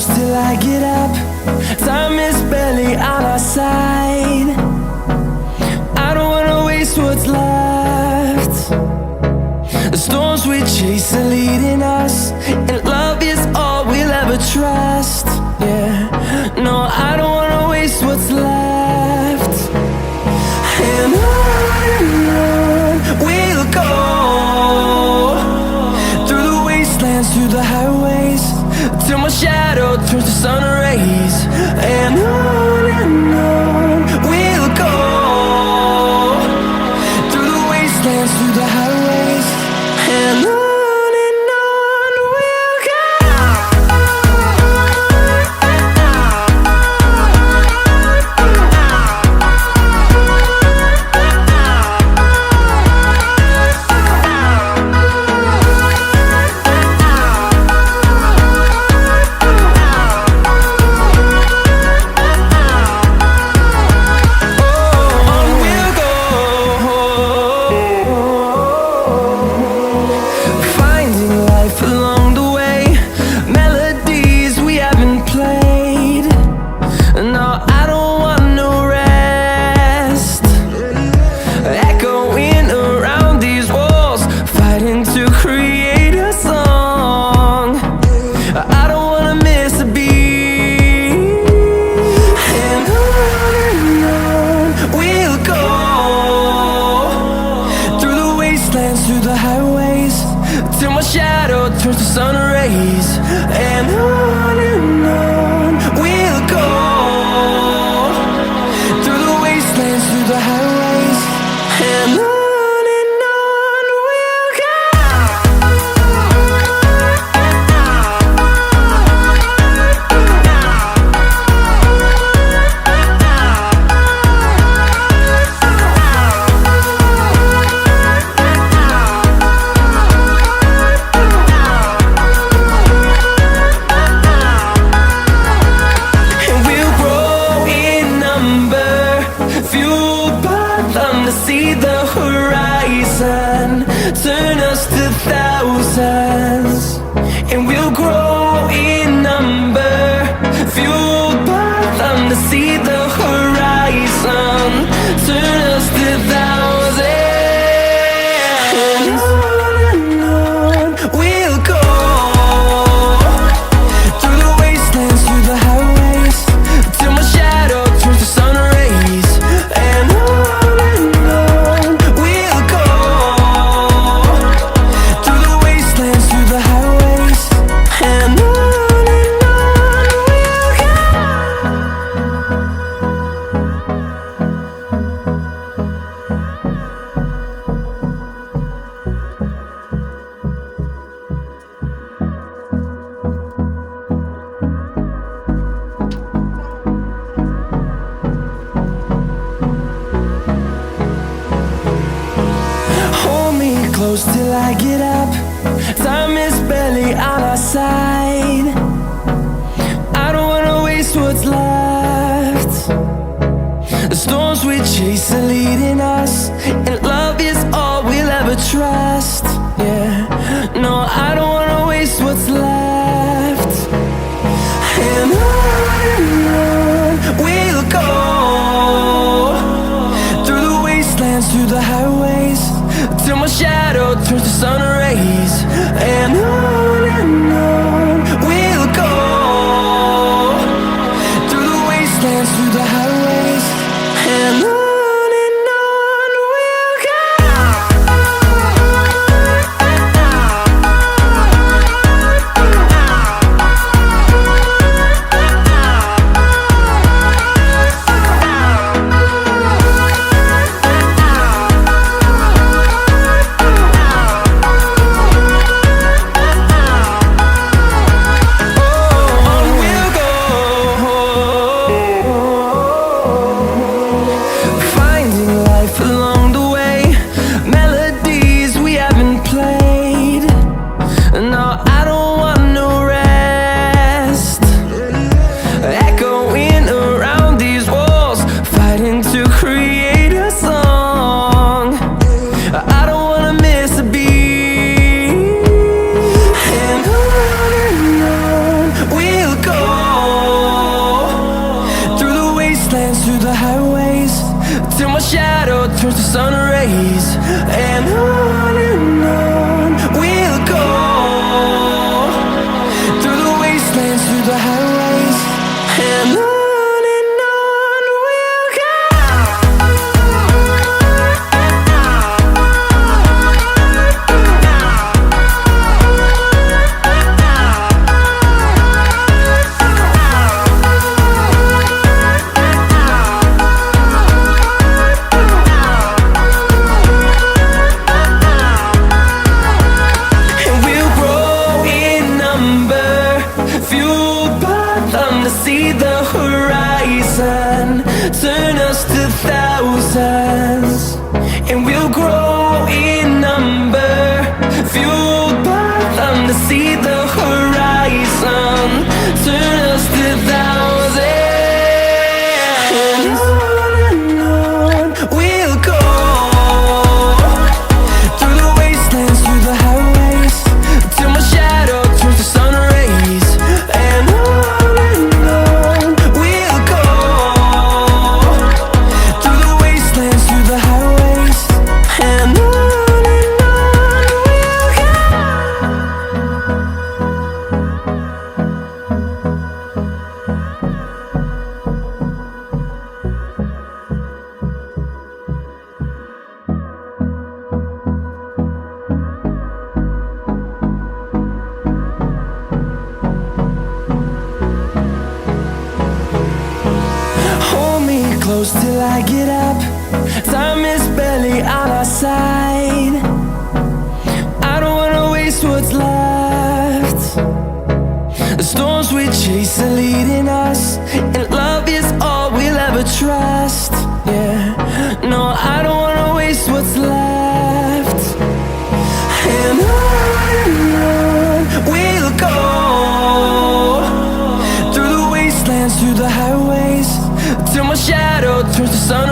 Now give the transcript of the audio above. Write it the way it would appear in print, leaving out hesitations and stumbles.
close till I get up. Time is barely on our side. I don't wanna waste what's left. The storms we chase are leading us, and love is all we'll ever trust. Yeah, no, I don't wanna waste what's left. And on we'll go, through the wastelands, through the highways, till my shadow turns to sun rays. And on we'll go, through the wastelands, through the highways, and on we'll go. Through the highways, till my shadow turns to sun rays. And on we'll go, through the wastelands, through the highways, and on we'll go. See the horizon turn us to thousands, and we'll grow in number, fueled by them. To see the horizon turn us to thousands, and on we'll go, through the wastelands, through the highways, till my shadow turns to sun rays. And close till I get up. Time is barely on our side. I don't wanna waste what's left. The storms we chase are leading us, and love is all we'll ever trust. Yeah, no, I don't wanna waste what's left. And on we'll go, through the wastelands, through the highways, till my shadow turns to sun rays. And on we'll go, through the wastelands, through the highways, and on. highways, till my shadow turns to sun rays. And on we'll go, through the wastelands, through the highways. And on we'll go. See the horizon turn us to thousands, and we'll grow in number, fueled by them to see the horizon turn us to thousands. And on we'll go, through the wastelands, through the highways, till my shadow turns to sun rays. And close till I get up. Time is barely on our side. I don't wanna waste what's left. The storms we chase are leading us, and love is all we'll ever trust. Yeah, no, I don't wanna waste what's left. And on we'll go, through the wastelands, through the highways, till my shadow turns to sun